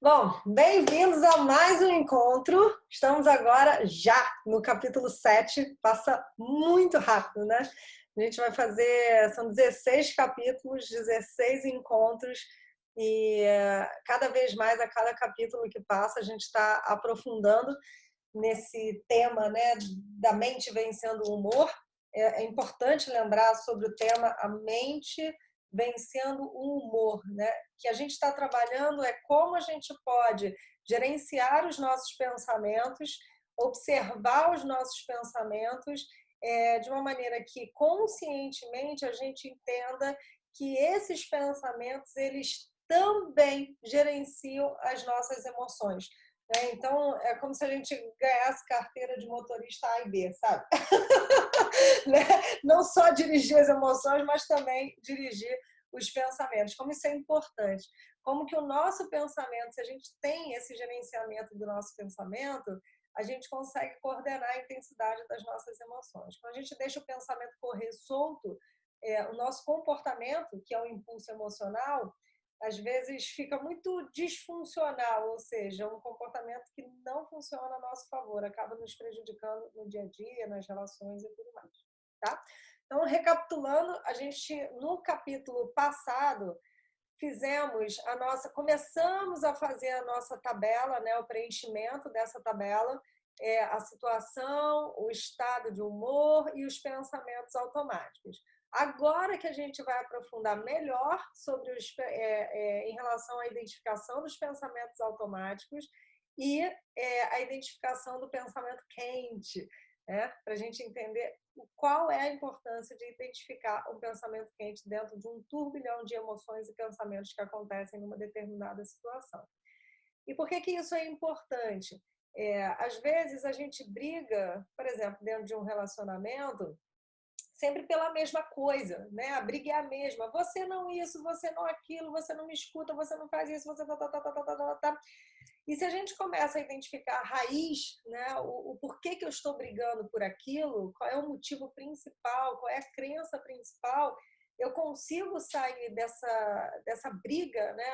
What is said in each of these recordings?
Bom, bem-vindos a mais um encontro. Estamos agora já no capítulo 7. Passa muito rápido, né? A gente vai fazer, são 16 capítulos, 16 encontros e cada vez mais, a cada capítulo que passa, a gente está aprofundando nesse tema, né, da mente vencendo o humor. É importante lembrar sobre o tema a mente vencendo o humor, né? Que a gente está trabalhando é como a gente pode gerenciar os nossos pensamentos, observar os nossos pensamentos de uma maneira que conscientemente a gente entenda que esses pensamentos eles também gerenciam as nossas emoções. Então, é como se a gente ganhasse carteira de motorista A e B, sabe? Né? Não só dirigir as emoções, mas também dirigir os pensamentos. Como isso é importante. Como que o nosso pensamento, se a gente tem esse gerenciamento do nosso pensamento, a gente consegue coordenar a intensidade das nossas emoções. Quando a gente deixa o pensamento correr solto, o nosso comportamento, que é o impulso emocional, às vezes fica muito disfuncional, ou seja, um comportamento que não funciona a nosso favor, acaba nos prejudicando no dia a dia, nas relações e tudo mais, tá? Então, recapitulando, a gente no capítulo passado começamos a fazer a nossa tabela, né, o preenchimento dessa tabela, a situação, o estado de humor e os pensamentos automáticos. Agora que a gente vai aprofundar melhor sobre em relação à identificação dos pensamentos automáticos e a identificação do pensamento quente, né? Para a gente entender qual é a importância de identificar um pensamento quente dentro de um turbilhão de emoções e pensamentos que acontecem numa determinada situação. E por que que isso é importante? Às vezes a gente briga, por exemplo, dentro de um relacionamento, sempre pela mesma coisa, né? A briga é a mesma. Você não isso, você não aquilo, você não me escuta, você não faz isso, você tá. E se a gente começa a identificar a raiz, né, o porquê que eu estou brigando por aquilo, qual é o motivo principal, qual é a crença principal, eu consigo sair dessa briga, né,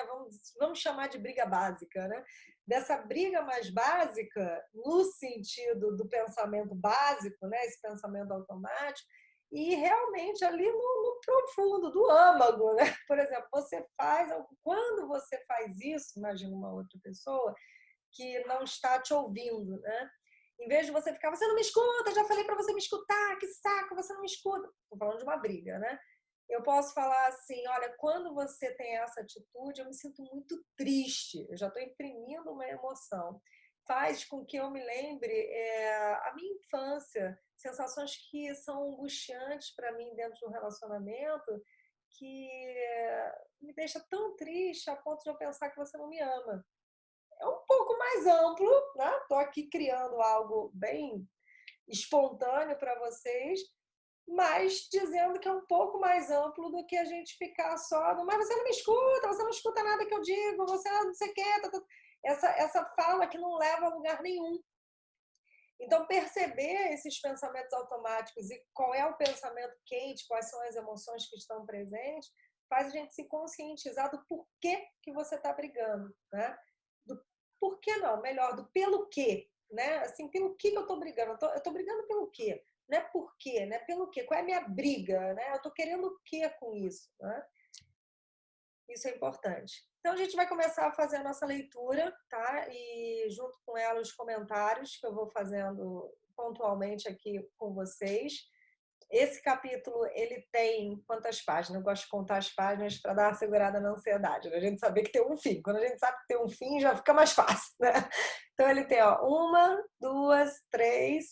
vamos chamar de briga básica, né, dessa briga mais básica, no sentido do pensamento básico, né, esse pensamento automático, e realmente ali no profundo do âmago, né? Por exemplo, quando você faz isso, imagina uma outra pessoa que não está te ouvindo, né? Em vez de você ficar, você não me escuta, já falei para você me escutar, que saco, você não me escuta. Estou falando de uma briga, né? Eu posso falar assim, olha, quando você tem essa atitude, eu me sinto muito triste, eu já estou imprimindo uma emoção. Faz com que eu me lembre a minha infância, sensações que são angustiantes para mim dentro de um relacionamento, que me deixa tão triste a ponto de eu pensar que você não me ama. É um pouco mais amplo, né? Estou aqui criando algo bem espontâneo para vocês, mas dizendo que é um pouco mais amplo do que a gente ficar só no, mas você não escuta nada que eu digo, você não sei o quê, essa fala que não leva a lugar nenhum. Então, perceber esses pensamentos automáticos e qual é o pensamento quente, quais são as emoções que estão presentes, faz a gente se conscientizar do porquê que você está brigando, né? Do porquê não, melhor, do pelo quê, né? Assim, pelo que eu estou brigando? Eu estou brigando pelo quê? Não é por quê, né? Pelo quê? Qual é a minha briga, né? Eu estou querendo o quê com isso, né? Isso é importante. Então, a gente vai começar a fazer a nossa leitura, tá? E junto com ela os comentários que eu vou fazendo pontualmente aqui com vocês. Esse capítulo, ele tem quantas páginas? Eu gosto de contar as páginas para dar uma segurada na ansiedade, né? A gente saber que tem um fim. Quando a gente sabe que tem um fim, já fica mais fácil, né? Então, ele tem, ó, 1, 2, 3,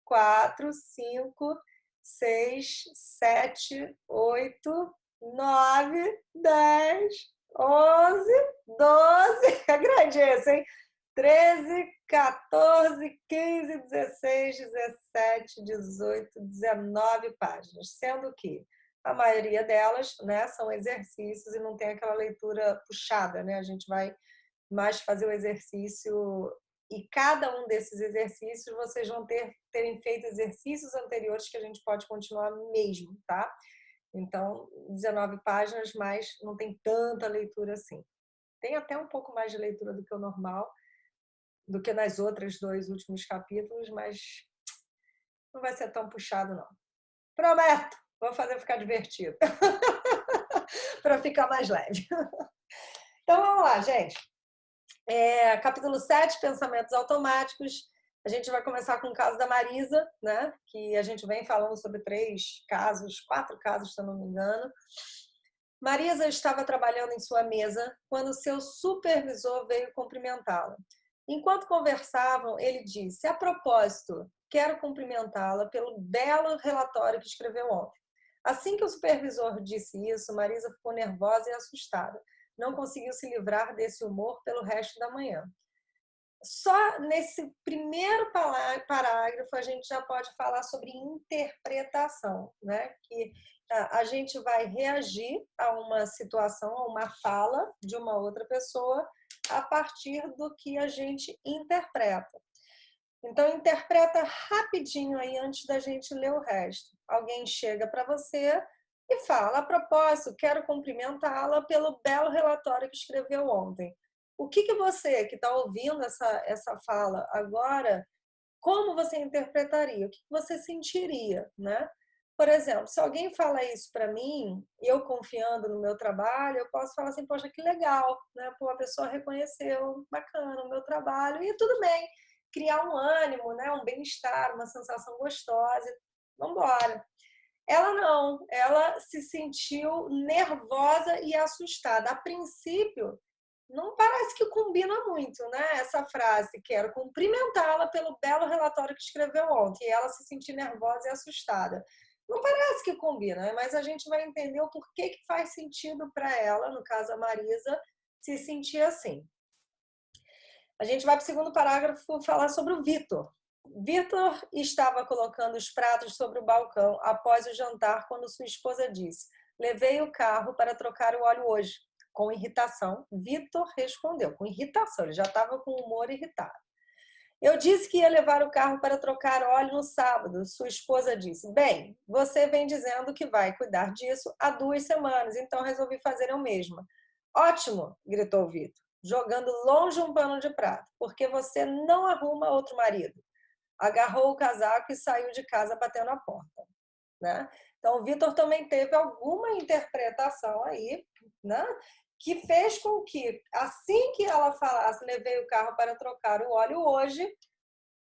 4, 5, 6, 7, 8, 9, 10, 11, 12. É grande esse, hein? 13, 14, 15, 16, 17, 18, 19 páginas. Sendo que a maioria delas, né, são exercícios e não tem aquela leitura puxada, né? A gente vai mais fazer o exercício e cada um desses exercícios vocês vão terem feito exercícios anteriores que a gente pode continuar mesmo, tá? Então, 19 páginas, mas não tem tanta leitura assim. tem até um pouco mais de leitura do que o normal, do que nas outras 2 últimos capítulos, mas não vai ser tão puxado, não. Prometo! Vou fazer ficar divertido. Para ficar mais leve. Então, vamos lá, gente. Capítulo 7, pensamentos automáticos. A gente vai começar com o caso da Marisa, né? Que a gente vem falando sobre 3 casos, 4 casos, se eu não me engano. Marisa estava trabalhando em sua mesa quando seu supervisor veio cumprimentá-la. Enquanto conversavam, ele disse: a propósito, quero cumprimentá-la pelo belo relatório que escreveu ontem. Assim que o supervisor disse isso, Marisa ficou nervosa e assustada. Não conseguiu se livrar desse humor pelo resto da manhã. Só nesse primeiro parágrafo a gente já pode falar sobre interpretação, né? Que a gente vai reagir a uma situação, a uma fala de uma outra pessoa a partir do que a gente interpreta. Então, interpreta rapidinho aí antes da gente ler o resto. Alguém chega para você e fala: a propósito, quero cumprimentá-la pelo belo relatório que escreveu ontem. O que você que está ouvindo essa fala agora, como você interpretaria? O que você sentiria, né? Por exemplo, se alguém fala isso para mim, eu confiando no meu trabalho, eu posso falar assim: poxa, que legal, né? Pô, a pessoa reconheceu, bacana o meu trabalho, e tudo bem. Criar um ânimo, né? Um bem-estar, uma sensação gostosa, vamos embora. Ela não, ela se sentiu nervosa e assustada. A princípio, não parece que combina muito, né? Essa frase, quero cumprimentá-la pelo belo relatório que escreveu ontem, e ela se sentir nervosa e assustada. Não parece que combina, né? Mas a gente vai entender o porquê que faz sentido para ela, no caso a Marisa, se sentir assim. A gente vai para o segundo parágrafo falar sobre o Vitor. Vitor estava colocando os pratos sobre o balcão após o jantar quando sua esposa disse: levei o carro para trocar o óleo hoje. Com irritação, Vitor respondeu, com irritação, ele já estava com o humor irritado. Eu disse que ia levar o carro para trocar óleo no sábado. Sua esposa disse: bem, você vem dizendo que vai cuidar disso há 2 semanas, então resolvi fazer eu mesma. Ótimo, gritou Vitor, jogando longe um pano de prato, porque você não arruma outro marido. Agarrou o casaco e saiu de casa batendo a porta, né? Então, o Vitor também teve alguma interpretação aí, né? Que fez com que, assim que ela falasse, levei o carro para trocar o óleo hoje,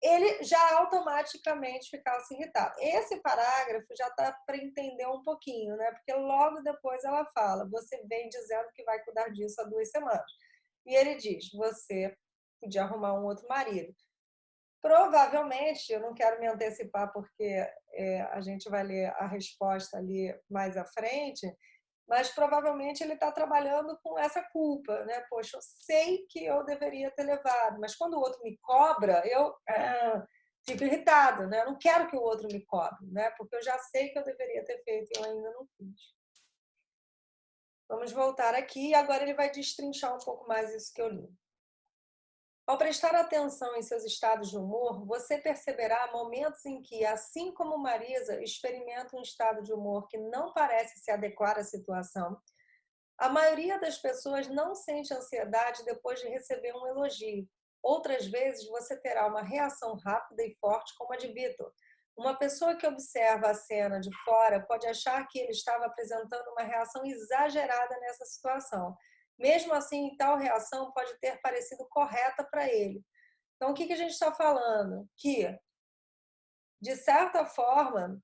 ele já automaticamente ficasse irritado. Esse parágrafo já está para entender um pouquinho, né? Porque logo depois ela fala: você vem dizendo que vai cuidar disso há 2 semanas. E ele diz: você podia arrumar um outro marido. Provavelmente, eu não quero me antecipar porque a gente vai ler a resposta ali mais à frente, mas provavelmente ele está trabalhando com essa culpa, né? Poxa, eu sei que eu deveria ter levado, mas quando o outro me cobra, eu fico irritado, né? Eu não quero que o outro me cobre, né? Porque eu já sei que eu deveria ter feito e eu ainda não fiz. Vamos voltar aqui e agora ele vai destrinchar um pouco mais isso que eu li. Ao prestar atenção em seus estados de humor, você perceberá momentos em que, assim como Marisa experimenta um estado de humor que não parece se adequar à situação, a maioria das pessoas não sente ansiedade depois de receber um elogio. Outras vezes, você terá uma reação rápida e forte como a de Vitor. Uma pessoa que observa a cena de fora pode achar que ele estava apresentando uma reação exagerada nessa situação. Mesmo assim, tal reação pode ter parecido correta para ele. Então, o que a gente está falando? Que, de certa forma,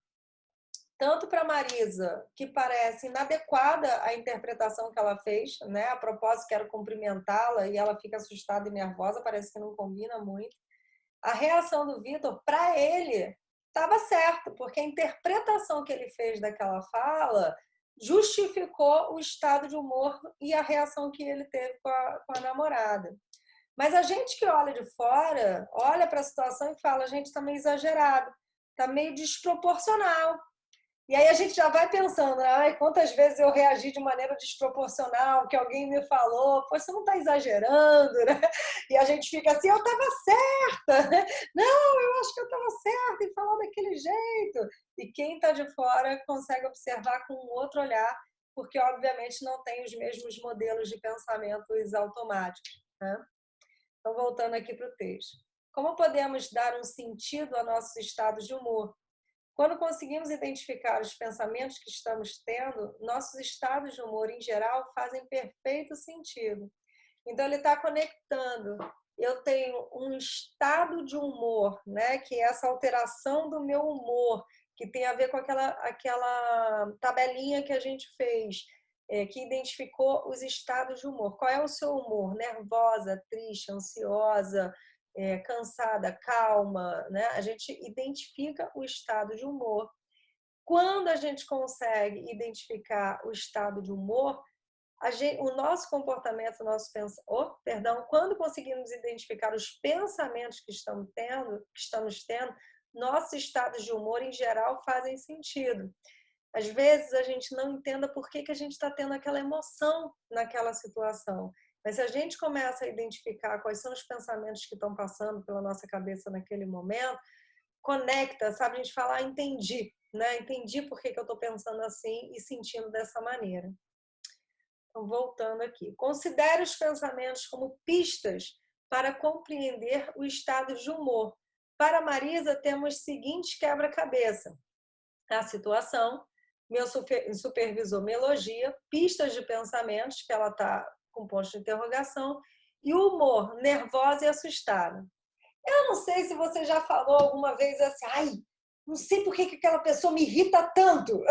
tanto para Marisa, que parece inadequada a interpretação que ela fez, né? A propósito, quero cumprimentá-la e ela fica assustada e nervosa, parece que não combina muito. A reação do Vitor, para ele, estava certo, porque a interpretação que ele fez daquela fala justificou o estado de humor e a reação que ele teve com a namorada. Mas a gente que olha de fora, olha para a situação e fala: a gente está meio exagerado, está meio desproporcional. E aí a gente já vai pensando: ai, quantas vezes eu reagi de maneira desproporcional, que alguém me falou, pô, você não está exagerando, né? E a gente fica assim: eu estava certa, né? Não, eu acho que eu estava certa em falar daquele jeito. E quem está de fora consegue observar com um outro olhar porque, obviamente, não tem os mesmos modelos de pensamentos automáticos, né? Então, voltando aqui para o texto. Como podemos dar um sentido a nossos estados de humor? Quando conseguimos identificar os pensamentos que estamos tendo, nossos estados de humor, em geral, fazem perfeito sentido. Então, ele está conectando. Eu tenho um estado de humor, né? Que é essa alteração do meu humor, que tem a ver com aquela tabelinha que a gente fez, que identificou os estados de humor. Qual é o seu humor? Nervosa, triste, ansiosa, cansada, calma, né? A gente identifica o estado de humor. Quando a gente consegue identificar o estado de humor, o nosso comportamento, quando conseguimos identificar os pensamentos que estamos tendo, nossos estados de humor, em geral, fazem sentido. Às vezes, a gente não entenda por que a gente está tendo aquela emoção naquela situação. Mas se a gente começa a identificar quais são os pensamentos que estão passando pela nossa cabeça naquele momento, conecta, sabe? A gente fala, entendi, né? Entendi por que eu estou pensando assim e sentindo dessa maneira. Então, voltando aqui. Considere os pensamentos como pistas para compreender o estado de humor. Para Marisa, temos o seguinte quebra-cabeça. A situação, meu supervisor me elogia, pistas de pensamentos, que ela está com ponto de interrogação, e o humor, nervosa e assustada. Eu não sei se você já falou alguma vez assim, ai, não sei por que aquela pessoa me irrita tanto.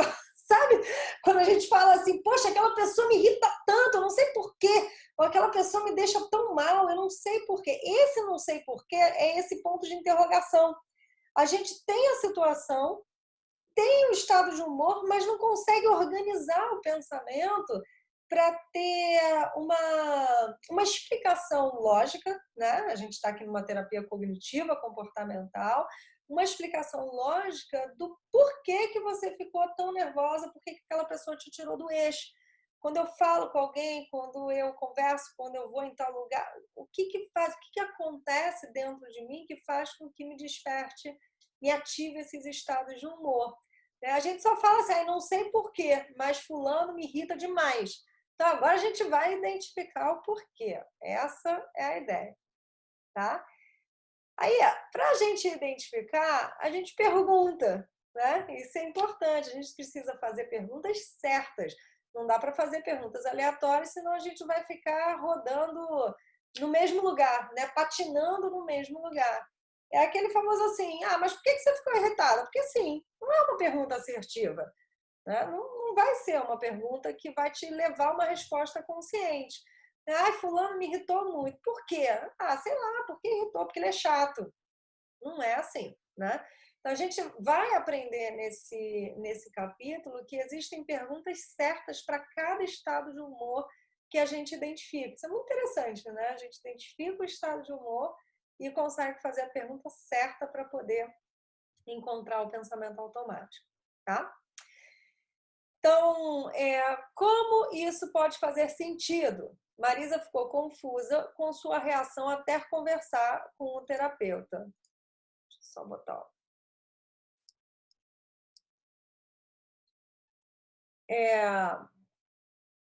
Sabe? Quando a gente fala assim, poxa, aquela pessoa me irrita tanto, eu não sei por quê. Ou aquela pessoa me deixa tão mal, eu não sei por quê. Esse não sei por quê é esse ponto de interrogação. A gente tem a situação, tem o estado de humor, mas não consegue organizar o pensamento para ter uma explicação lógica, né? A gente está aqui numa terapia cognitiva, comportamental, uma explicação lógica do porquê que você ficou tão nervosa, por que aquela pessoa te tirou do eixo. Quando eu falo com alguém, quando eu converso, quando eu vou em tal lugar, o que acontece dentro de mim que faz com que me desperte e ative esses estados de humor? A gente só fala assim, não sei porquê, mas fulano me irrita demais. Então, agora a gente vai identificar o porquê. Essa é a ideia, tá? Aí, para a gente identificar, a gente pergunta, né? Isso é importante, a gente precisa fazer perguntas certas. Não dá para fazer perguntas aleatórias, senão a gente vai ficar rodando no mesmo lugar, né? Patinando no mesmo lugar. É aquele famoso assim, mas por que você ficou irritada? Porque sim, não é uma pergunta assertiva. Né? Não vai ser uma pergunta que vai te levar a uma resposta consciente. Ai, fulano me irritou muito. Por quê? Sei lá, porque irritou, porque ele é chato. Não é assim, né? Então, a gente vai aprender nesse capítulo que existem perguntas certas para cada estado de humor que a gente identifica. Isso é muito interessante, né? A gente identifica o estado de humor e consegue fazer a pergunta certa para poder encontrar o pensamento automático, tá? Então, como isso pode fazer sentido? Marisa ficou confusa com sua reação até conversar com o terapeuta. Deixa eu só botar.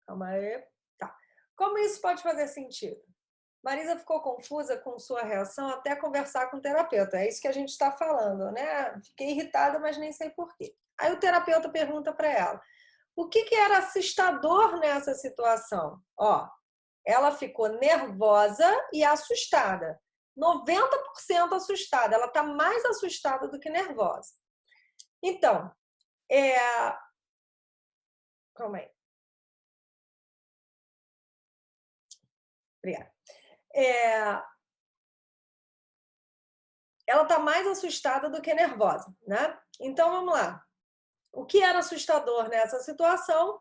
Calma aí. Tá. Como isso pode fazer sentido? Marisa ficou confusa com sua reação até conversar com o terapeuta. É isso que a gente está falando, né? Fiquei irritada, mas nem sei por quê. Aí o terapeuta pergunta para ela: o que era assustador nessa situação? Ela ficou nervosa e assustada. 90% assustada. Ela está mais assustada do que nervosa. Então, calma aí. Obrigada. Ela está mais assustada do que nervosa, né? Então, vamos lá. O que era assustador nessa situação?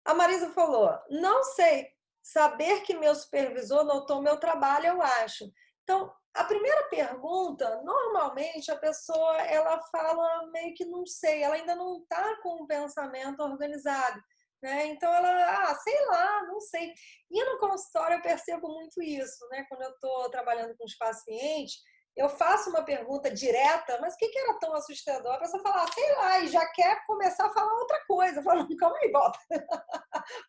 A Marisa falou, não sei, saber que meu supervisor notou meu trabalho, eu acho. Então, a primeira pergunta, normalmente a pessoa ela fala meio que não sei, ela ainda não está com o pensamento organizado, né? Então ela, sei lá, não sei. E no consultório eu percebo muito isso, né? Quando eu estou trabalhando com os pacientes, eu faço uma pergunta direta, mas o que era tão assustador? A pessoa fala, sei lá, e já quer começar a falar outra coisa. Eu falo, calma aí, volta.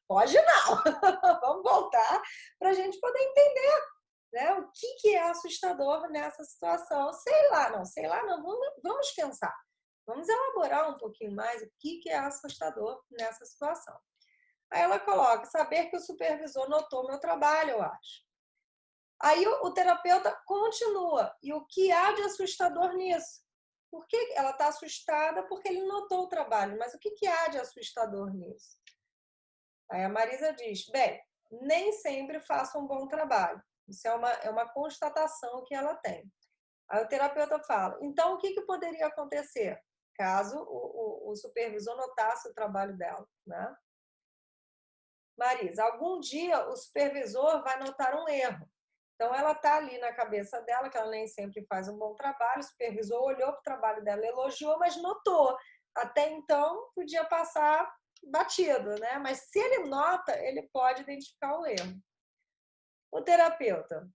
Pode não. Vamos voltar para a gente poder entender, né? O que é assustador nessa situação. Sei lá, não, vamos pensar. Vamos elaborar um pouquinho mais o que é assustador nessa situação. Aí ela coloca, saber que o supervisor notou meu trabalho, eu acho. Aí o terapeuta continua. E o que há de assustador nisso? Por que ela está assustada? Porque ele notou o trabalho. Mas o que há de assustador nisso? Aí a Marisa diz, bem, nem sempre faço um bom trabalho. Isso é uma constatação que ela tem. Aí o terapeuta fala, então o que poderia acontecer caso o supervisor notasse o trabalho dela, né? Marisa, algum dia o supervisor vai notar um erro. Então, ela está ali na cabeça dela, que ela nem sempre faz um bom trabalho, o supervisor olhou para o trabalho dela, elogiou, mas notou. Até então, podia passar batido, né? Mas se ele nota, ele pode identificar o erro. O terapeuta,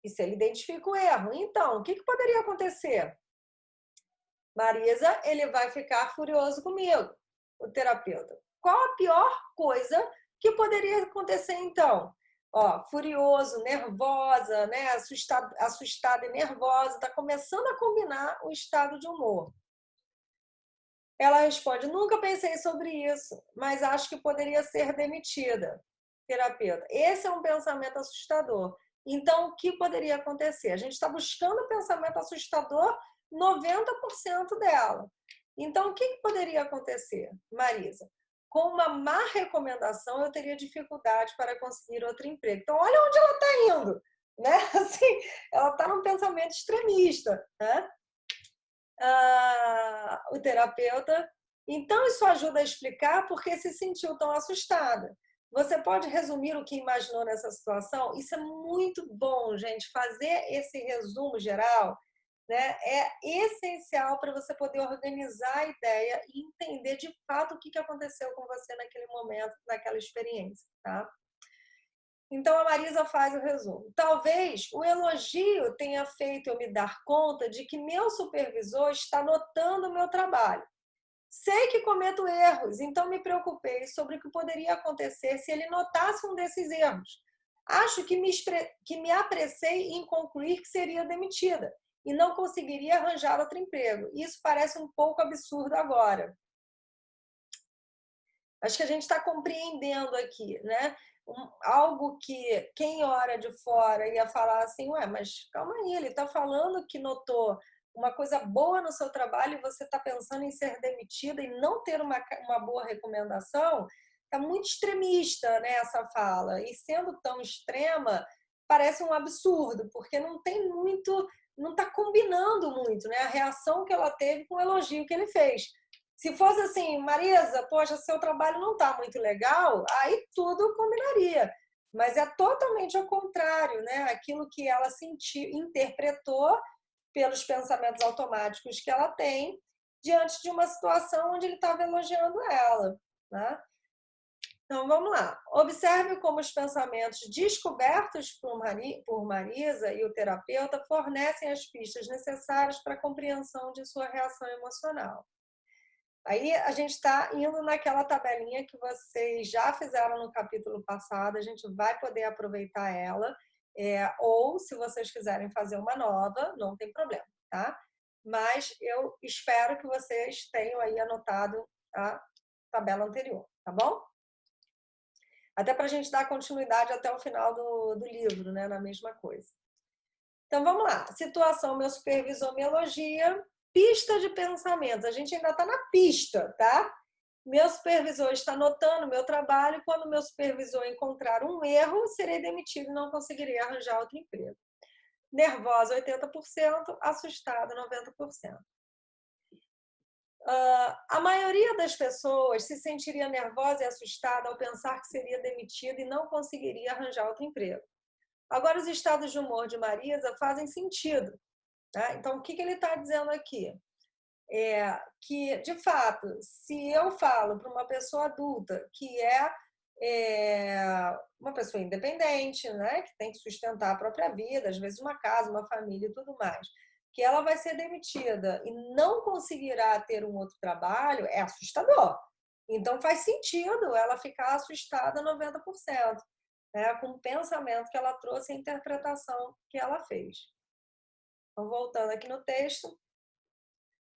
e se ele identifica o erro? Então, o que poderia acontecer? Marisa, ele vai ficar furioso comigo, o terapeuta. Qual a pior coisa que poderia acontecer então? Ó, furioso, nervosa, né? Assustada e nervosa, está começando a combinar o estado de humor. Ela responde: nunca pensei sobre isso, mas acho que poderia ser demitida. Terapeuta: esse é um pensamento assustador. Então, o que poderia acontecer? A gente está buscando o pensamento assustador 90% dela. Então, o que poderia acontecer, Marisa? Com uma má recomendação, eu teria dificuldade para conseguir outro emprego. Então, olha onde ela está indo, né? Assim, ela está num pensamento extremista, né? O terapeuta. Então, isso ajuda a explicar por que se sentiu tão assustada. Você pode resumir o que imaginou nessa situação? Isso é muito bom, gente. Fazer esse resumo geral, né, é essencial para você poder organizar a ideia e entender de fato o que aconteceu com você naquele momento, naquela experiência, tá? Então, a Marisa faz o resumo. Talvez o elogio tenha feito eu me dar conta de que meu supervisor está notando o meu trabalho. Sei que cometo erros, então me preocupei sobre o que poderia acontecer se ele notasse um desses erros. Acho que me apressei em concluir que seria demitida e não conseguiria arranjar outro emprego. Isso parece um pouco absurdo agora. Acho que a gente está compreendendo aqui, né? Algo que quem olha de fora ia falar assim, ué, mas calma aí, ele está falando que notou uma coisa boa no seu trabalho e você está pensando em ser demitida e não ter uma boa recomendação, está muito extremista, né, essa fala. E sendo tão extrema, parece um absurdo, porque não tem muito, não está combinando muito, né, a reação que ela teve com o elogio que ele fez. Se fosse assim, Marisa, poxa, seu trabalho não está muito legal, aí tudo combinaria. Mas é totalmente ao contrário, né? Aquilo que ela sentiu, interpretou pelos pensamentos automáticos que ela tem diante de uma situação onde ele estava elogiando ela, né? Então, vamos lá. Observe como os pensamentos descobertos por Marisa e o terapeuta fornecem as pistas necessárias para a compreensão de sua reação emocional. Aí a gente está indo naquela tabelinha que vocês já fizeram no capítulo passado, a gente vai poder aproveitar ela, ou se vocês quiserem fazer uma nova, não tem problema, tá? Mas eu espero que vocês tenham aí anotado a tabela anterior, tá bom? Até para a gente dar continuidade até o final do livro, né? Na mesma coisa. Então vamos lá. Situação: meu supervisor me elogia. Pista de pensamentos. A gente ainda está na pista, tá? Meu supervisor está notando meu trabalho. Quando meu supervisor encontrar um erro, serei demitido e não conseguirei arranjar outro emprego. Nervosa, 80%. Assustada, 90%. A maioria das pessoas se sentiria nervosa e assustada ao pensar que seria demitida e não conseguiria arranjar outro emprego. Agora, os estados de humor de Marisa fazem sentido. Tá? Então, o que ele está dizendo aqui? Que, de fato, se eu falo para uma pessoa adulta que uma pessoa independente, né, que tem que sustentar a própria vida, às vezes uma casa, uma família e tudo mais, que ela vai ser demitida e não conseguirá ter um outro trabalho, é assustador. Então faz sentido ela ficar assustada 90%, né, com o pensamento que ela trouxe e a interpretação que ela fez. Então, voltando aqui no texto,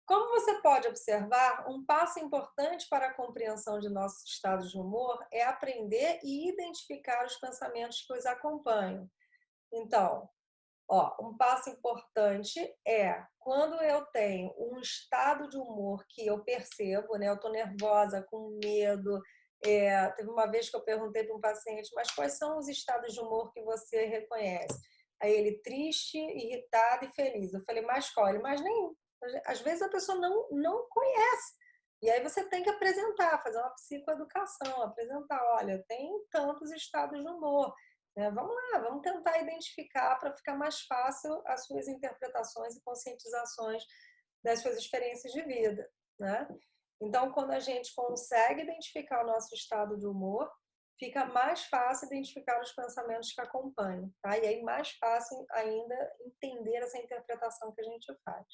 como você pode observar, um passo importante para a compreensão de nossos estados de humor é aprender e identificar os pensamentos que os acompanham. Então, um passo importante é quando eu tenho um estado de humor que eu percebo, né? Eu estou nervosa, com medo. Teve uma vez que eu perguntei para um paciente, mas quais são os estados de humor que você reconhece? Aí ele, triste, irritado e feliz. Eu falei, mas qual? Ele, mas nenhum. Às vezes a pessoa não conhece. E aí você tem que apresentar, fazer uma psicoeducação, apresentar, olha, tem tantos estados de humor. Vamos lá, vamos tentar identificar para ficar mais fácil as suas interpretações e conscientizações das suas experiências de vida, né? Então, quando a gente consegue identificar o nosso estado de humor, fica mais fácil identificar os pensamentos que acompanham, tá? E aí mais fácil ainda entender essa interpretação que a gente faz.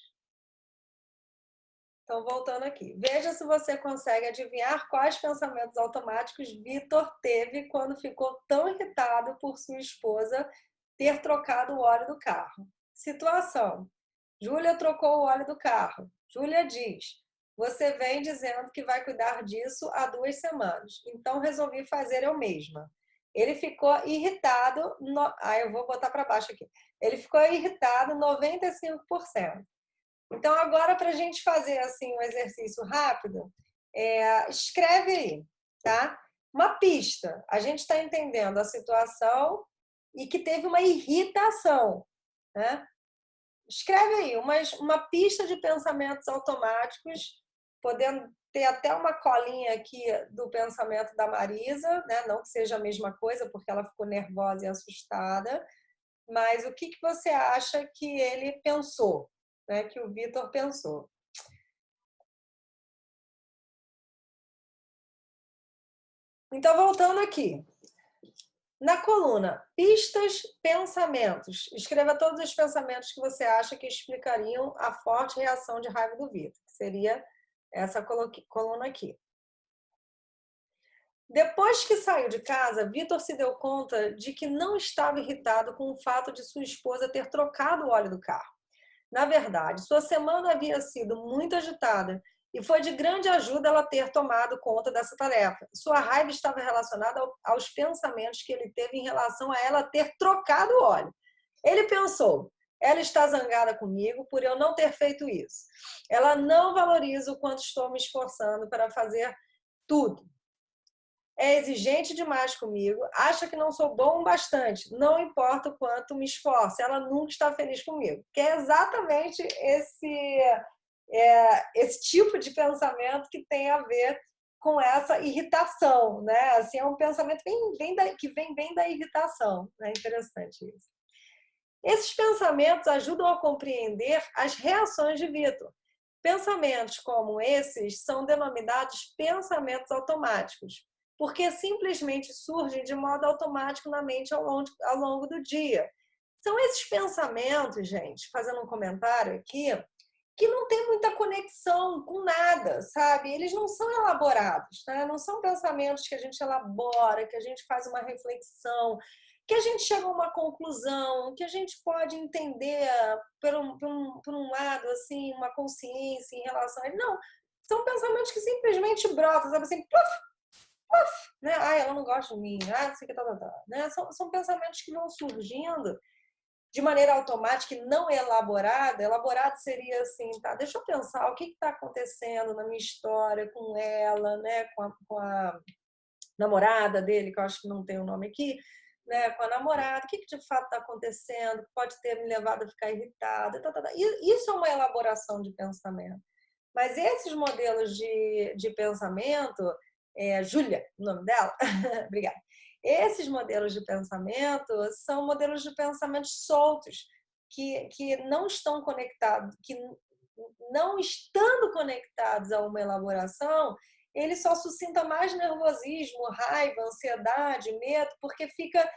Então, voltando aqui. Veja se você consegue adivinhar quais pensamentos automáticos Vitor teve quando ficou tão irritado por sua esposa ter trocado o óleo do carro. Situação. Júlia trocou o óleo do carro. Júlia diz, você vem dizendo que vai cuidar disso há 2 semanas. Então, resolvi fazer eu mesma. Ele ficou irritado... eu vou botar para baixo aqui. Ele ficou irritado 95%. Então, agora, para a gente fazer assim um exercício rápido, escreve aí, tá? Uma pista. A gente está entendendo a situação e que teve uma irritação, né? Escreve aí uma pista de pensamentos automáticos, podendo ter até uma colinha aqui do pensamento da Marisa, né? Não que seja a mesma coisa, porque ela ficou nervosa e assustada, mas o que você acha que ele pensou? Né, que o Vitor pensou. Então, voltando aqui. Na coluna Pistas, Pensamentos, escreva todos os pensamentos que você acha que explicariam a forte reação de raiva do Vitor, que seria essa coluna aqui. Depois que saiu de casa, Vitor se deu conta de que não estava irritado com o fato de sua esposa ter trocado o óleo do carro. Na verdade, sua semana havia sido muito agitada e foi de grande ajuda ela ter tomado conta dessa tarefa. Sua raiva estava relacionada aos pensamentos que ele teve em relação a ela ter trocado o óleo. Ele pensou, ela está zangada comigo por eu não ter feito isso. Ela não valoriza o quanto estou me esforçando para fazer tudo. É exigente demais comigo, acha que não sou bom o bastante, não importa o quanto me esforço, ela nunca está feliz comigo. Que é exatamente esse tipo de pensamento que tem a ver com essa irritação, né? Assim, é um pensamento que vem bem da irritação. É interessante isso. Esses pensamentos ajudam a compreender as reações de Vitor. Pensamentos como esses são denominados pensamentos automáticos, porque simplesmente surgem de modo automático na mente ao longo do dia. São esses pensamentos, gente, fazendo um comentário aqui, que não tem muita conexão com nada, sabe? Eles não são elaborados, né? Não são pensamentos que a gente elabora, que a gente faz uma reflexão, que a gente chega a uma conclusão, que a gente pode entender por um lado, assim, uma consciência em relação a ele. Não, são pensamentos que simplesmente brotam, sabe assim, né? Ela não gosta de mim, não sei o que, né? São pensamentos que vão surgindo de maneira automática e não elaborada. Elaborado seria assim, tá? Deixa eu pensar o que está acontecendo na minha história com ela, né? Com a namorada dele, que eu acho que não tem o nome aqui, né? Com a namorada, o que de fato está acontecendo, pode ter me levado a ficar irritada. Isso é uma elaboração de pensamento. Mas esses modelos de pensamento, Júlia, o nome dela, obrigada. Esses modelos de pensamento são modelos de pensamento soltos, que não estão conectados, que não estando conectados a uma elaboração, ele só suscita mais nervosismo, raiva, ansiedade, medo, porque fica...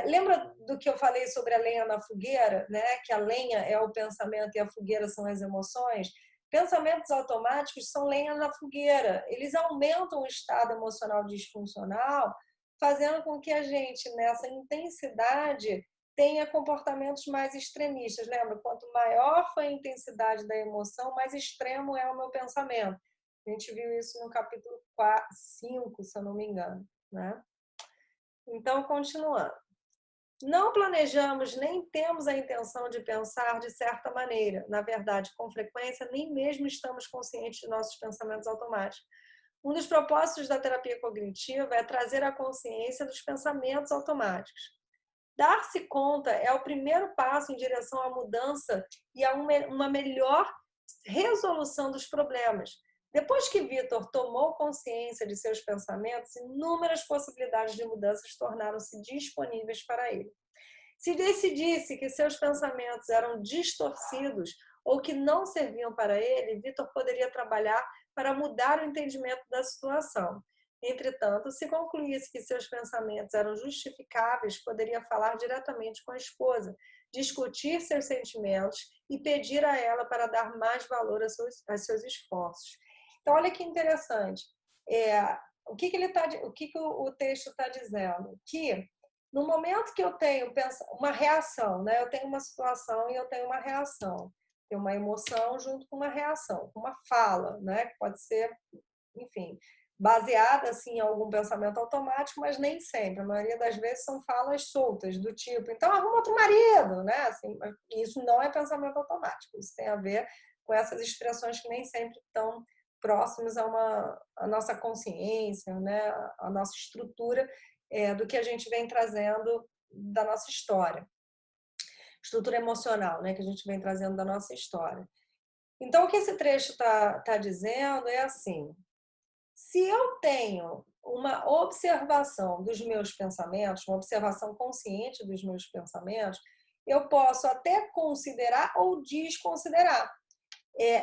lembra do que eu falei sobre a lenha na fogueira, né? Que a lenha é o pensamento e a fogueira são as emoções? Pensamentos automáticos são lenha na fogueira. Eles aumentam o estado emocional disfuncional, fazendo com que a gente, nessa intensidade, tenha comportamentos mais extremistas. Lembra? Quanto maior foi a intensidade da emoção, mais extremo é o meu pensamento. A gente viu isso no capítulo 5, se eu não me engano, né? Então, continuando. Não planejamos nem temos a intenção de pensar de certa maneira. Na verdade, com frequência, nem mesmo estamos conscientes de nossos pensamentos automáticos. Um dos propósitos da terapia cognitiva é trazer a consciência dos pensamentos automáticos. Dar-se conta é o primeiro passo em direção à mudança e a uma melhor resolução dos problemas. Depois que Vitor tomou consciência de seus pensamentos, inúmeras possibilidades de mudanças tornaram-se disponíveis para ele. Se decidisse que seus pensamentos eram distorcidos ou que não serviam para ele, Vitor poderia trabalhar para mudar o entendimento da situação. Entretanto, se concluísse que seus pensamentos eram justificáveis, poderia falar diretamente com a esposa, discutir seus sentimentos e pedir a ela para dar mais valor a seus esforços. Então, olha que interessante. O que o texto está dizendo? Que no momento que eu tenho uma reação, né? Eu tenho uma situação e eu tenho uma reação. Tem uma emoção junto com uma reação, com uma fala, né? Que pode ser, enfim, baseada assim, em algum pensamento automático, mas nem sempre. A maioria das vezes são falas soltas, do tipo, então arruma outro marido, né? Assim, isso não é pensamento automático. Isso tem a ver com essas expressões que nem sempre estão próximas a nossa consciência, né? A nossa estrutura do que a gente vem trazendo da nossa história. Estrutura emocional, né? Que a gente vem trazendo da nossa história. Então, o que esse trecho tá dizendo é assim: se eu tenho uma observação dos meus pensamentos, uma observação consciente dos meus pensamentos, eu posso até considerar ou desconsiderar.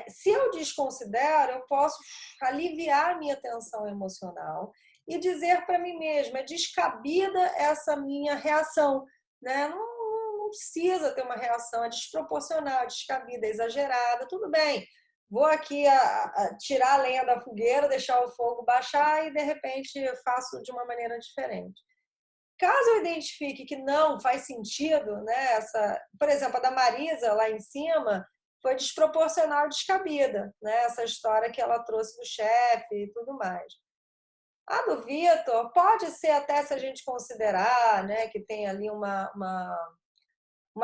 Se eu desconsidero, eu posso aliviar a minha tensão emocional e dizer para mim mesma, é descabida essa minha reação, né? Não precisa ter uma reação, é desproporcional, descabida, exagerada, tudo bem. Vou aqui tirar a lenha da fogueira, deixar o fogo baixar e, de repente, faço de uma maneira diferente. Caso eu identifique que não faz sentido, né, por exemplo, a da Marisa lá em cima foi desproporcional, descabida, né, essa história que ela trouxe do chefe e tudo mais. A do Vitor pode ser até, se a gente considerar, né, que tem ali uma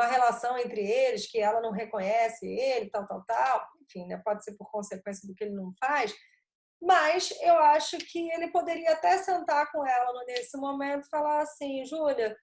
relação entre eles, que ela não reconhece ele, tal, enfim, né, pode ser por consequência do que ele não faz, mas eu acho que ele poderia até sentar com ela nesse momento e falar assim, Júlia,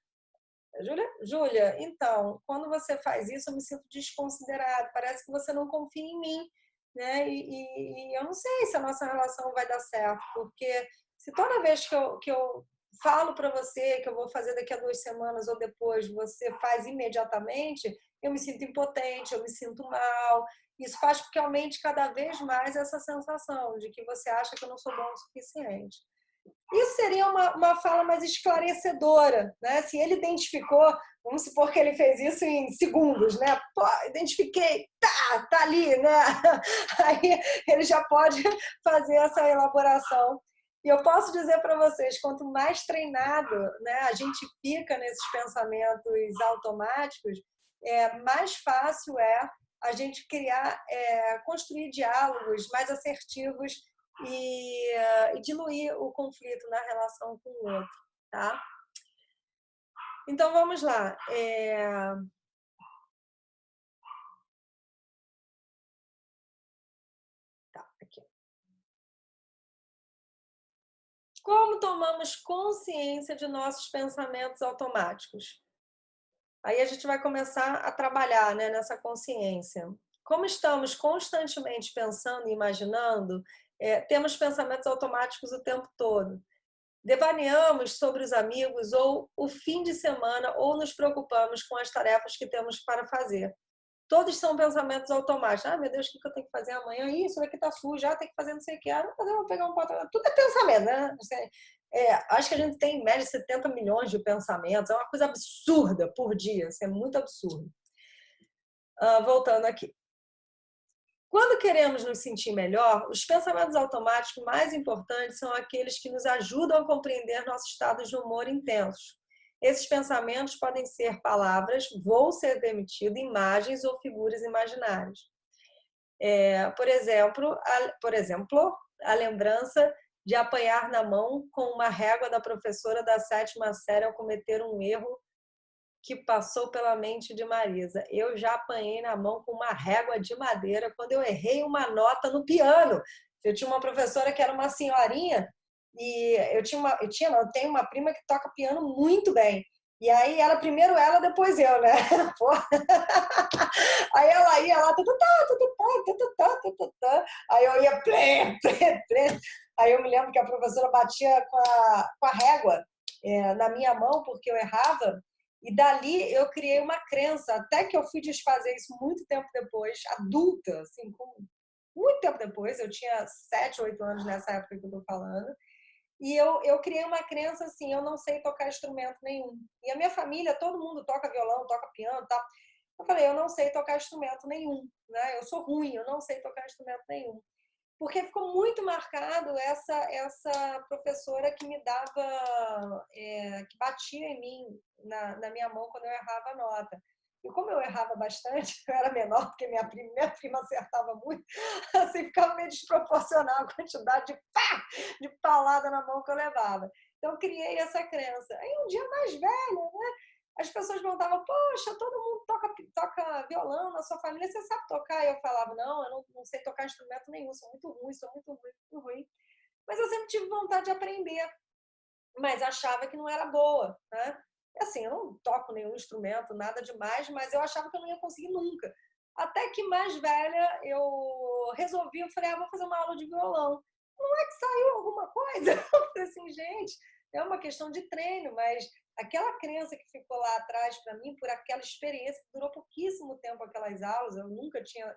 então, quando você faz isso, eu me sinto desconsiderado, parece que você não confia em mim, né? E eu não sei se a nossa relação vai dar certo, porque se toda vez que eu falo para você que eu vou fazer daqui a 2 semanas ou depois, você faz imediatamente, eu me sinto impotente, eu me sinto mal. Isso faz com que aumente cada vez mais essa sensação de que você acha que eu não sou bom o suficiente. Isso seria uma fala mais esclarecedora, né? Se ele identificou, vamos supor que ele fez isso em segundos, né? Pô, identifiquei, tá ali, né? Aí ele já pode fazer essa elaboração. E eu posso dizer para vocês, quanto mais treinado, né, a gente fica nesses pensamentos automáticos, mais fácil é a gente construir diálogos mais assertivos e diluir o conflito na relação com o outro, tá? Então, vamos lá. Tá, aqui. Como tomamos consciência de nossos pensamentos automáticos? Aí a gente vai começar a trabalhar, né, nessa consciência. Como estamos constantemente pensando e imaginando, temos pensamentos automáticos o tempo todo. Devaneamos sobre os amigos ou o fim de semana ou nos preocupamos com as tarefas que temos para fazer. Todos são pensamentos automáticos. Ah, meu Deus, o que eu tenho que fazer amanhã? Isso daqui tá sujo, já tem que fazer não sei o que. Ah, vou pegar um pote. Tudo é pensamento, né? Acho que a gente tem em média 70 milhões de pensamentos. É uma coisa absurda por dia. Isso é muito absurdo. Voltando aqui. Quando queremos nos sentir melhor, os pensamentos automáticos mais importantes são aqueles que nos ajudam a compreender nossos estados de humor intensos. Esses pensamentos podem ser palavras, vou ser demitido, imagens ou figuras imaginárias. Por exemplo, a lembrança de apanhar na mão com uma régua da professora da 7ª série ao cometer um erro que passou pela mente de Marisa. Eu já apanhei na mão com uma régua de madeira quando eu errei uma nota no piano. Eu tinha uma professora que era uma senhorinha e eu tenho uma prima que toca piano muito bem. E aí primeiro ela, depois eu, né? Aí ela ia lá, aí eu ia, plê, plê, plê. Aí eu me lembro que a professora batia com a régua na minha mão porque eu errava. E dali eu criei uma crença, até que eu fui desfazer isso muito tempo depois, adulta, assim, muito tempo depois, eu tinha 7, 8 anos nessa época que eu tô falando, e eu criei uma crença assim, eu não sei tocar instrumento nenhum. E a minha família, todo mundo toca violão, toca piano, tá? Eu falei, eu não sei tocar instrumento nenhum, né? Eu sou ruim, eu não sei tocar instrumento nenhum. Porque ficou muito marcado essa professora que me dava, que batia em mim, na minha mão quando eu errava a nota. E como eu errava bastante, eu era menor, porque minha prima acertava muito, assim ficava meio desproporcional a quantidade de palada na mão que eu levava. Então, eu criei essa crença. Aí, um dia mais velha, né? As pessoas perguntavam, poxa, todo mundo toca violão na sua família, você sabe tocar? E eu falava, não, eu não sei tocar instrumento nenhum, sou muito ruim, muito ruim. Mas eu sempre tive vontade de aprender, mas achava que não era boa, né? Assim, eu não toco nenhum instrumento, nada demais, mas eu achava que eu não ia conseguir nunca. Até que mais velha, eu falei, vou fazer uma aula de violão. Não é que saiu alguma coisa? Eu falei assim, gente, é uma questão de treino, mas aquela crença que ficou lá atrás para mim, por aquela experiência que durou pouquíssimo tempo aquelas aulas, eu nunca tinha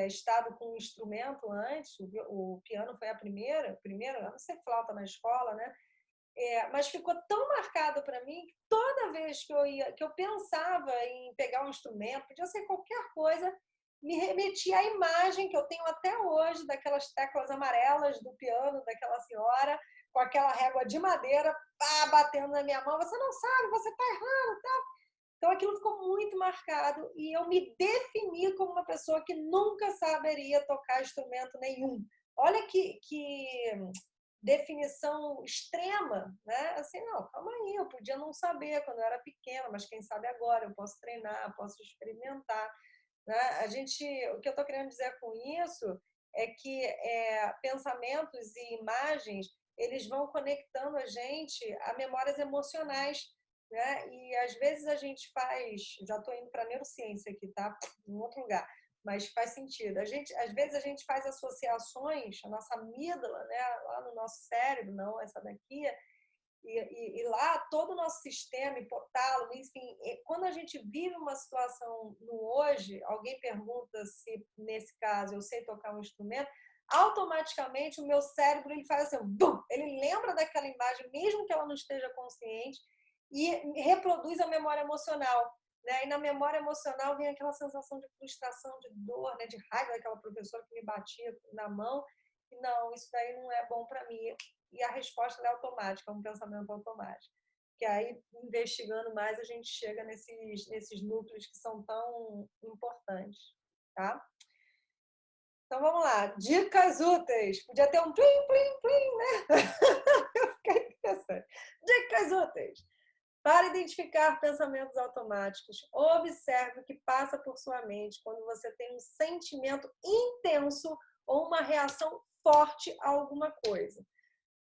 estado com um instrumento antes, o piano foi a primeira, eu não sei flauta na escola, né? Mas ficou tão marcado para mim que toda vez que eu pensava em pegar um instrumento, podia ser qualquer coisa, me remetia à imagem que eu tenho até hoje daquelas teclas amarelas do piano daquela senhora com aquela régua de madeira batendo na minha mão. Você não sabe, você está errando, tá? Então aquilo ficou muito marcado e eu me defini como uma pessoa que nunca saberia tocar instrumento nenhum. Olha que definição extrema, né? Assim, não, calma aí, eu podia não saber quando eu era pequena, mas quem sabe agora, eu posso treinar, posso experimentar, né? O que eu estou querendo dizer com isso é que pensamentos e imagens, eles vão conectando a gente a memórias emocionais, né? E às vezes a gente já estou indo para a neurociência aqui, tá? Em outro lugar, mas faz sentido. Às vezes a gente faz associações, a nossa amígdala, né? Lá no nosso cérebro, não essa daqui, e lá todo o nosso sistema, hipotálamo, enfim, quando a gente vive uma situação no hoje, alguém pergunta se, nesse caso, eu sei tocar um instrumento, automaticamente o meu cérebro ele faz assim, bum, ele lembra daquela imagem, mesmo que ela não esteja consciente, e reproduz a memória emocional. Né? E na memória emocional vem aquela sensação de frustração, de dor, né? De raiva daquela professora que me batia na mão. E não, isso daí não é bom para mim. E a resposta é automática, é um pensamento automático. Que aí, investigando mais, a gente chega nesses núcleos que são tão importantes. Tá? Então, vamos lá. Dicas úteis. Podia ter um plim, plim, plim, né? Eu fiquei interessante. Dicas úteis. Para identificar pensamentos automáticos, observe o que passa por sua mente quando você tem um sentimento intenso ou uma reação forte a alguma coisa.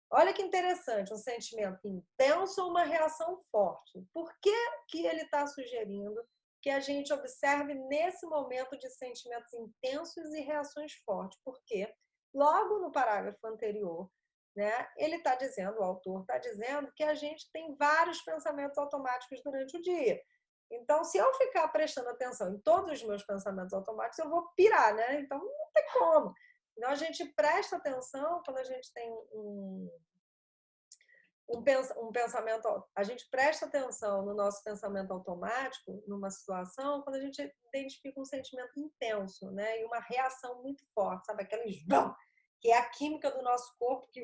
Olha que interessante, um sentimento intenso ou uma reação forte. Por que que ele está sugerindo que a gente observe nesse momento de sentimentos intensos e reações fortes? Porque logo no parágrafo anterior, né, ele está dizendo, o autor está dizendo que a gente tem vários pensamentos automáticos durante o dia. Então, se eu ficar prestando atenção em todos os meus pensamentos automáticos, eu vou pirar, né? Então, não tem como. Então, a gente presta atenção quando a gente tem um pensamento, a gente presta atenção no nosso pensamento automático, numa situação, quando a gente identifica um sentimento intenso, né? E uma reação muito forte, sabe? Aqueles bam, que é a química do nosso corpo que,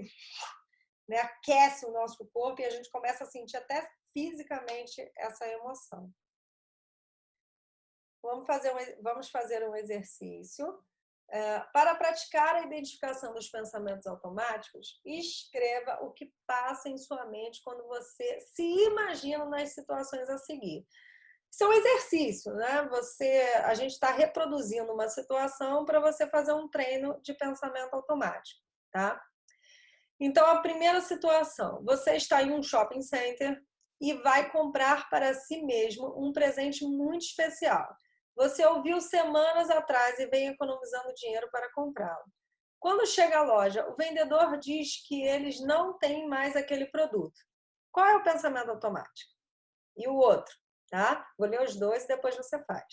né, aquece o nosso corpo e a gente começa a sentir até fisicamente essa emoção. Vamos fazer um exercício. Para praticar a identificação dos pensamentos automáticos, escreva o que passa em sua mente quando você se imagina nas situações a seguir. Isso é um exercício, né? A gente está reproduzindo uma situação para você fazer um treino de pensamento automático, tá? Então, a primeira situação, você está em um shopping center e vai comprar para si mesmo um presente muito especial. Você ouviu semanas atrás e vem economizando dinheiro para comprá-lo. Quando chega à loja, o vendedor diz que eles não têm mais aquele produto. Qual é o pensamento automático? E o outro, tá? Vou ler os dois e depois você faz.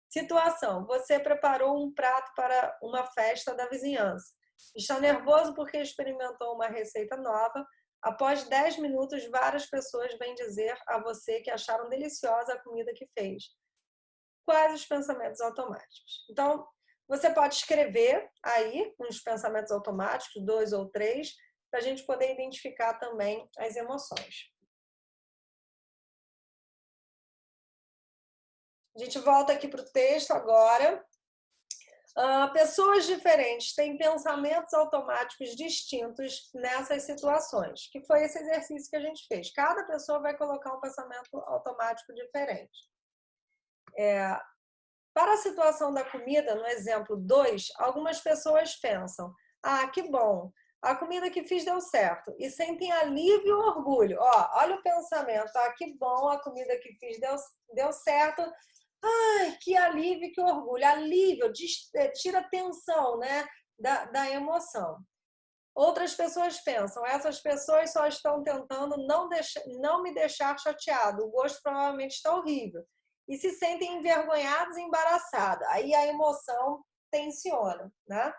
Situação: você preparou um prato para uma festa da vizinhança. Está nervoso porque experimentou uma receita nova. Após 10 minutos, várias pessoas vêm dizer a você que acharam deliciosa a comida que fez. Quais os pensamentos automáticos? Então, você pode escrever aí uns pensamentos automáticos, 2 ou 3, para a gente poder identificar também as emoções. A gente volta aqui para o texto agora. Pessoas diferentes têm pensamentos automáticos distintos nessas situações, que foi esse exercício que a gente fez. Cada pessoa vai colocar um pensamento automático diferente. Para a situação da comida, no exemplo 2, algumas pessoas pensam: ah, que bom, a comida que fiz deu certo, e sentem alívio e orgulho. Olha o pensamento: ah, que bom, a comida que fiz deu certo. Ai, que alívio, que orgulho. Alívio, tira a tensão, né, da emoção. Outras pessoas pensam: essas pessoas só estão tentando não me deixar chateado. O gosto provavelmente está horrível. E se sentem envergonhados e embaraçados. Aí a emoção tensiona, né?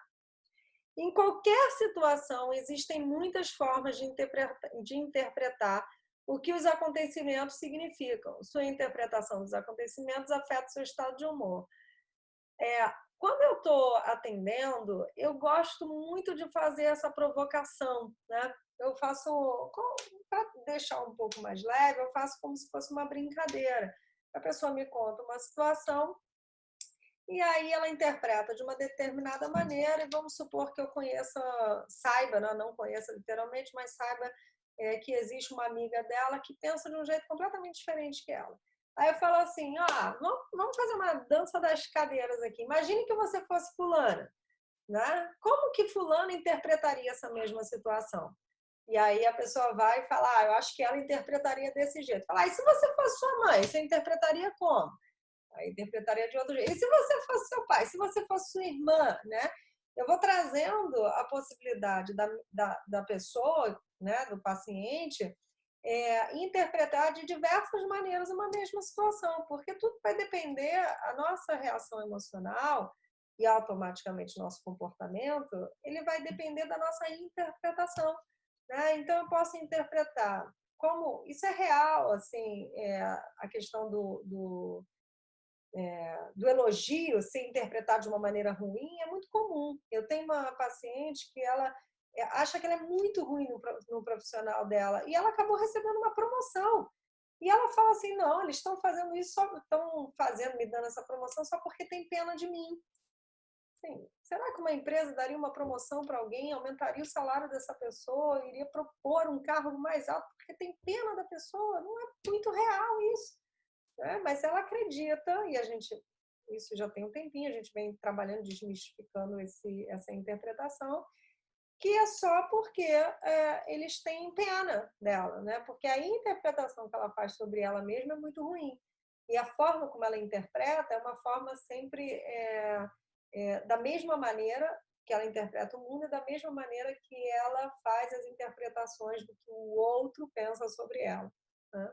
Em qualquer situação, existem muitas formas de interpretar o que os acontecimentos significam. Sua interpretação dos acontecimentos afeta seu estado de humor. Quando eu estou atendendo, eu gosto muito de fazer essa provocação, né? Eu faço, para deixar um pouco mais leve, eu faço como se fosse uma brincadeira. A pessoa me conta uma situação e aí ela interpreta de uma determinada maneira, e vamos supor que eu saiba, né? Não conheça literalmente, mas saiba que existe uma amiga dela que pensa de um jeito completamente diferente que ela. Aí eu falo assim: vamos fazer uma dança das cadeiras aqui. Imagine que você fosse fulana, né? Como que fulana interpretaria essa mesma situação? E aí a pessoa vai e fala: eu acho que ela interpretaria desse jeito. Fala: e se você fosse sua mãe, você interpretaria como? Aí interpretaria de outro jeito. E se você fosse seu pai? Se você fosse sua irmã, né? Eu vou trazendo a possibilidade da pessoa, né, do paciente, interpretar de diversas maneiras uma mesma situação, porque tudo vai depender, a nossa reação emocional e automaticamente nosso comportamento, ele vai depender da nossa interpretação, né? Então eu posso interpretar como isso é real, assim, a questão do elogio ser interpretado de uma maneira ruim é muito comum. Eu tenho uma paciente que ela acha que ela é muito ruim no profissional dela e ela acabou recebendo uma promoção. E ela fala assim: não, eles estão fazendo isso, estão me dando essa promoção só porque tem pena de mim. Sim. Será que uma empresa daria uma promoção para alguém, aumentaria o salário dessa pessoa, iria propor um cargo mais alto porque tem pena da pessoa? Não é muito real isso. Mas ela acredita, e isso já tem um tempinho, a gente vem trabalhando, desmistificando essa interpretação, que é só porque eles têm pena dela, né? Porque a interpretação que ela faz sobre ela mesma é muito ruim. E a forma como ela interpreta é uma forma sempre da mesma maneira que ela interpreta o mundo, e da mesma maneira que ela faz as interpretações do que o outro pensa sobre ela, né?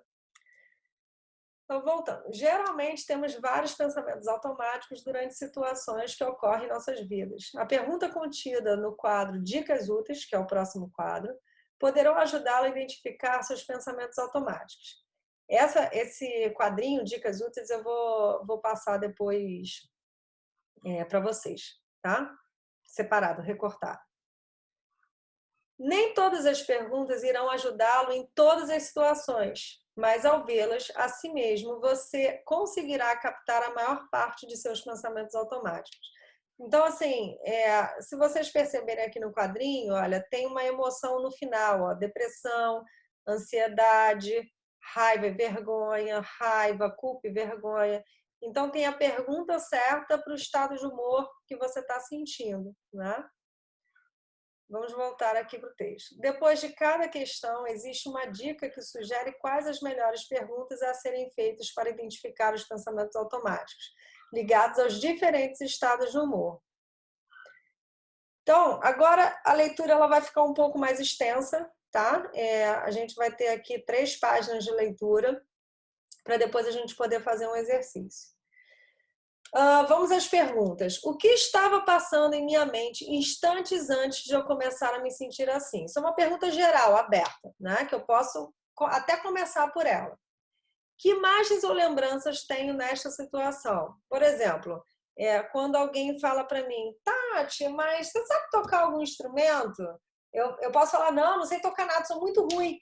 Então, voltando. Geralmente temos vários pensamentos automáticos durante situações que ocorrem em nossas vidas. A pergunta contida no quadro Dicas Úteis, que é o próximo quadro, poderão ajudá-lo a identificar seus pensamentos automáticos. Esse quadrinho, Dicas Úteis, eu vou passar depois para vocês, tá? Separado, recortado. Nem todas as perguntas irão ajudá-lo em todas as situações, mas ao vê-las a si mesmo, você conseguirá captar a maior parte de seus pensamentos automáticos. Então, assim, se vocês perceberem aqui no quadrinho, olha, tem uma emoção no final, ó, depressão, ansiedade, raiva e vergonha, raiva, culpa e vergonha. Então, tem a pergunta certa para o estado de humor que você está sentindo, né? Vamos voltar aqui para o texto. Depois de cada questão, existe uma dica que sugere quais as melhores perguntas a serem feitas para identificar os pensamentos automáticos, ligados aos diferentes estados de humor. Então, agora a leitura ela vai ficar um pouco mais extensa, tá? A gente vai ter aqui 3 páginas de leitura, para depois a gente poder fazer um exercício. Vamos às perguntas. O que estava passando em minha mente instantes antes de eu começar a me sentir assim? Isso é uma pergunta geral, aberta, né? Que eu posso até começar por ela. Que imagens ou lembranças tenho nesta situação? Por exemplo, quando alguém fala para mim, Tati, mas você sabe tocar algum instrumento? Eu posso falar, não sei tocar nada, sou muito ruim.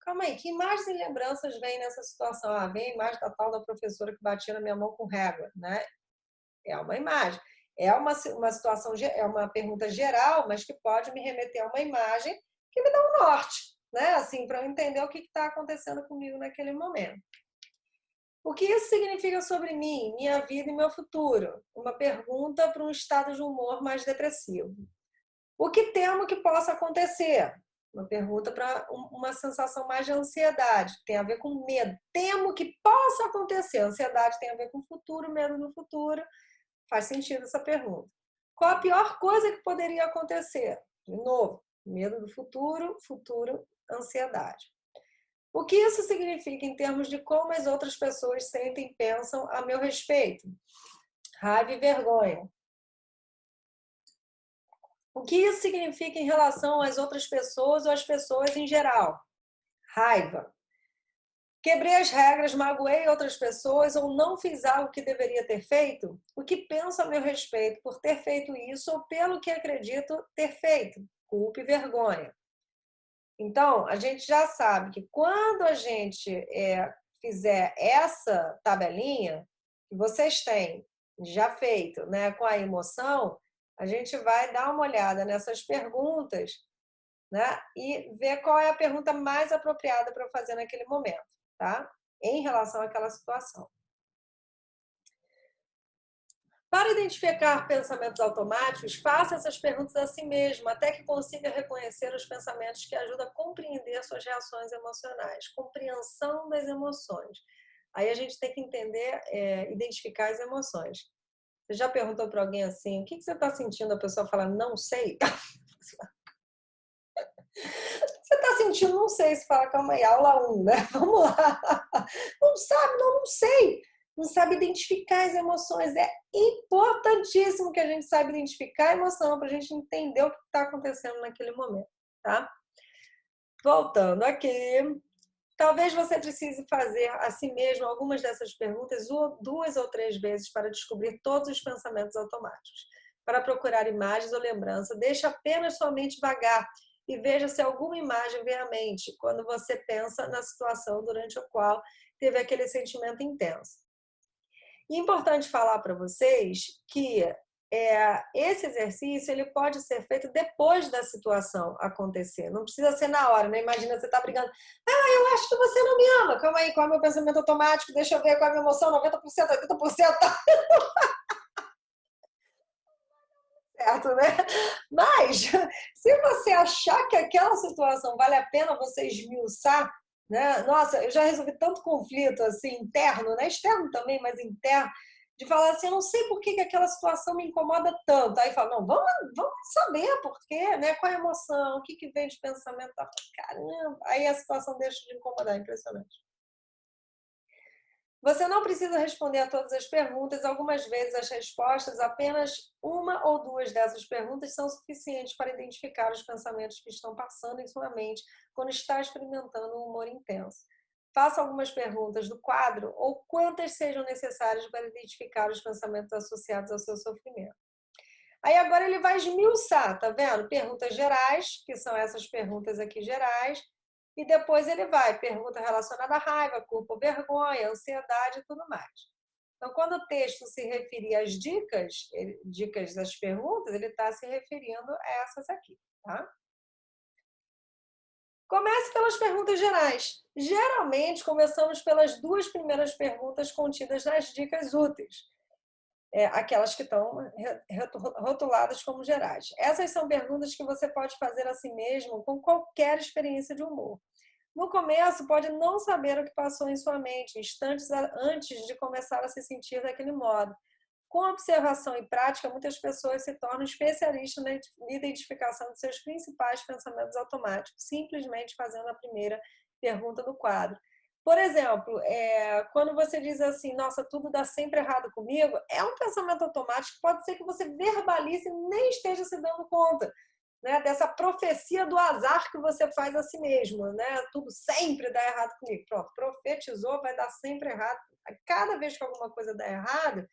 Calma aí, que imagens e lembranças vêm nessa situação? Vem a imagem da tal da professora que batia na minha mão com régua, né? É uma imagem. É uma situação, é uma pergunta geral, mas que pode me remeter a uma imagem que me dá um norte, né? Assim, para eu entender o que está acontecendo comigo naquele momento. O que isso significa sobre mim, minha vida e meu futuro? Uma pergunta para um estado de humor mais depressivo. O que temo que possa acontecer? Uma pergunta para uma sensação mais de ansiedade, tem a ver com medo. Temo que possa acontecer. Ansiedade tem a ver com o futuro, medo do futuro. Faz sentido essa pergunta. Qual a pior coisa que poderia acontecer? De novo, medo do futuro, ansiedade. O que isso significa em termos de como as outras pessoas sentem e pensam a meu respeito? Raiva e vergonha. O que isso significa em relação às outras pessoas ou às pessoas em geral? Raiva. Quebrei as regras, magoei outras pessoas ou não fiz algo que deveria ter feito? O que penso a meu respeito por ter feito isso ou pelo que acredito ter feito? Culpa e vergonha. Então, a gente já sabe que quando a gente fizer essa tabelinha que vocês têm já feito, né, com a emoção, a gente vai dar uma olhada nessas perguntas, né, e ver qual é a pergunta mais apropriada para eu fazer naquele momento, tá? Em relação àquela situação. Para identificar pensamentos automáticos, faça essas perguntas a si mesmo, até que consiga reconhecer os pensamentos que ajudam a compreender suas reações emocionais. Compreensão das emoções. Aí a gente tem que entender, identificar as emoções. Você já perguntou para alguém assim, o que você está sentindo? A pessoa fala, não sei. Você está sentindo, não sei. Se fala, calma aí, aula 1, né? Vamos lá. Não sabe, não sei. Não sabe identificar as emoções. É importantíssimo que a gente saiba identificar a emoção para a gente entender o que está acontecendo naquele momento, tá? Voltando aqui. Talvez você precise fazer a si mesmo algumas dessas perguntas 2 ou 3 vezes para descobrir todos os pensamentos automáticos. Para procurar imagens ou lembrança, deixe apenas sua mente vagar e veja se alguma imagem vem à mente quando você pensa na situação durante a qual teve aquele sentimento intenso. E é importante falar para vocês que esse exercício ele pode ser feito depois da situação acontecer. Não precisa ser na hora, né? Imagina você está brigando. Eu acho que você não me ama. Calma aí, qual é o meu pensamento automático? Deixa eu ver qual é a minha emoção. 90%, 80%. Certo, né? Mas, se você achar que aquela situação vale a pena você esmiuçar, né? Nossa, eu já resolvi tanto conflito assim, interno, né? Externo também, mas interno, de falar assim, eu não sei por que aquela situação me incomoda tanto. Aí fala, não, vamos saber por quê, né? Qual é a emoção, o que vem de pensamento. Caramba, aí a situação deixa de incomodar, impressionante. Você não precisa responder a todas as perguntas. Algumas vezes as respostas, apenas uma ou duas dessas perguntas são suficientes para identificar os pensamentos que estão passando em sua mente quando está experimentando um humor intenso. Faça algumas perguntas do quadro ou quantas sejam necessárias para identificar os pensamentos associados ao seu sofrimento. Aí agora ele vai esmiuçar, tá vendo? Perguntas gerais, que são essas perguntas aqui gerais, e depois ele vai, pergunta relacionada à raiva, culpa, vergonha, ansiedade e tudo mais. Então, quando o texto se referir às dicas, dicas das perguntas, ele está se referindo a essas aqui, tá? Comece pelas perguntas gerais. Geralmente, começamos pelas duas primeiras perguntas contidas nas dicas úteis. Aquelas que estão rotuladas como gerais. Essas são perguntas que você pode fazer a si mesmo com qualquer experiência de humor. No começo, pode não saber o que passou em sua mente, instantes antes de começar a se sentir daquele modo. Com observação e prática, muitas pessoas se tornam especialistas na identificação de seus principais pensamentos automáticos, simplesmente fazendo a primeira pergunta do quadro. Por exemplo, quando você diz assim, nossa, tudo dá sempre errado comigo, é um pensamento automático, pode ser que você verbalize e nem esteja se dando conta, né, dessa profecia do azar que você faz a si mesmo, né? Tudo sempre dá errado comigo. Pronto, profetizou, vai dar sempre errado. Cada vez que alguma coisa dá errado,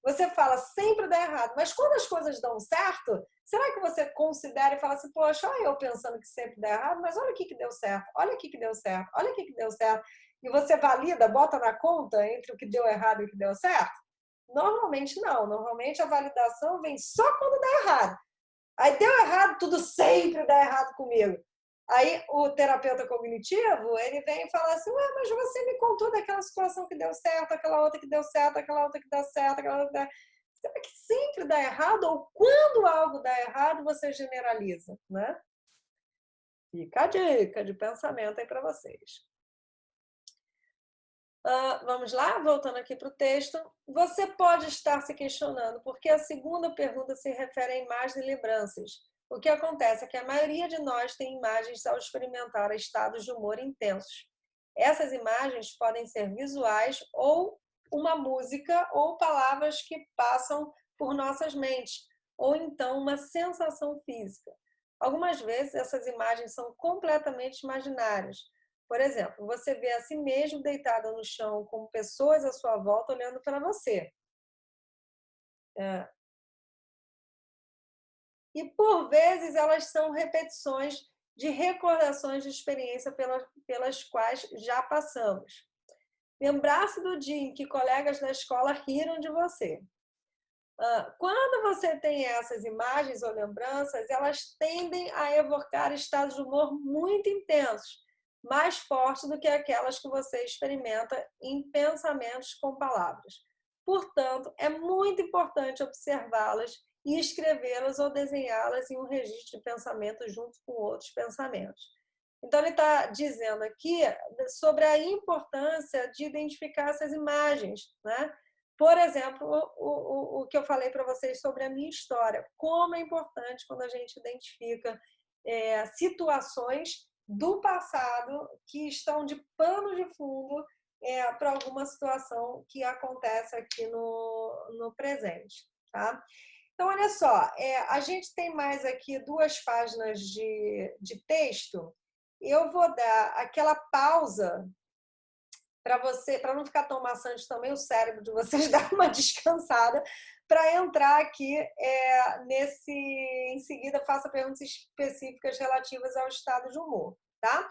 você fala sempre dá errado. Mas quando as coisas dão certo, será que você considera e fala assim, poxa, olha eu pensando que sempre dá errado, mas olha aqui que deu certo, olha aqui que deu certo, olha aqui que deu certo. E você valida, bota na conta entre o que deu errado e o que deu certo? Normalmente não. Normalmente a validação vem só quando dá errado. Aí deu errado, tudo sempre dá errado comigo. Aí o terapeuta cognitivo, ele vem e fala assim, ué, mas você me contou daquela situação que deu certo, aquela outra que deu certo, aquela outra que deu certo, aquela outra que deu... Será que sempre dá errado? Ou quando algo dá errado, você generaliza, né? Fica a dica de pensamento aí para vocês. Vamos lá, voltando aqui para o texto. Você pode estar se questionando porque a segunda pergunta se refere a imagens e lembranças. O que acontece é que a maioria de nós tem imagens ao experimentar estados de humor intensos. Essas imagens podem ser visuais ou uma música ou palavras que passam por nossas mentes, ou então uma sensação física. Algumas vezes essas imagens são completamente imaginárias. Por exemplo, você vê a si mesmo deitado no chão com pessoas à sua volta olhando para você. E, por vezes, elas são repetições de recordações de experiência pelas quais já passamos. Lembrar-se do dia em que colegas da escola riram de você. Quando você tem essas imagens ou lembranças, elas tendem a evocar estados de humor muito intensos, mais fortes do que aquelas que você experimenta em pensamentos com palavras. Portanto, é muito importante observá-las e escrevê-las ou desenhá-las em um registro de pensamento junto com outros pensamentos. Então, ele está dizendo aqui sobre a importância de identificar essas imagens, né? Por exemplo, o que eu falei para vocês sobre a minha história. Como é importante quando a gente identifica situações do passado que estão de pano de fundo para alguma situação que acontece aqui no presente. Tá? Então, olha só, a gente tem mais aqui 2 páginas de texto. Eu vou dar aquela pausa para não ficar tão maçante também o cérebro de vocês dar uma descansada, para entrar aqui em seguida faça perguntas específicas relativas ao estado de humor, tá?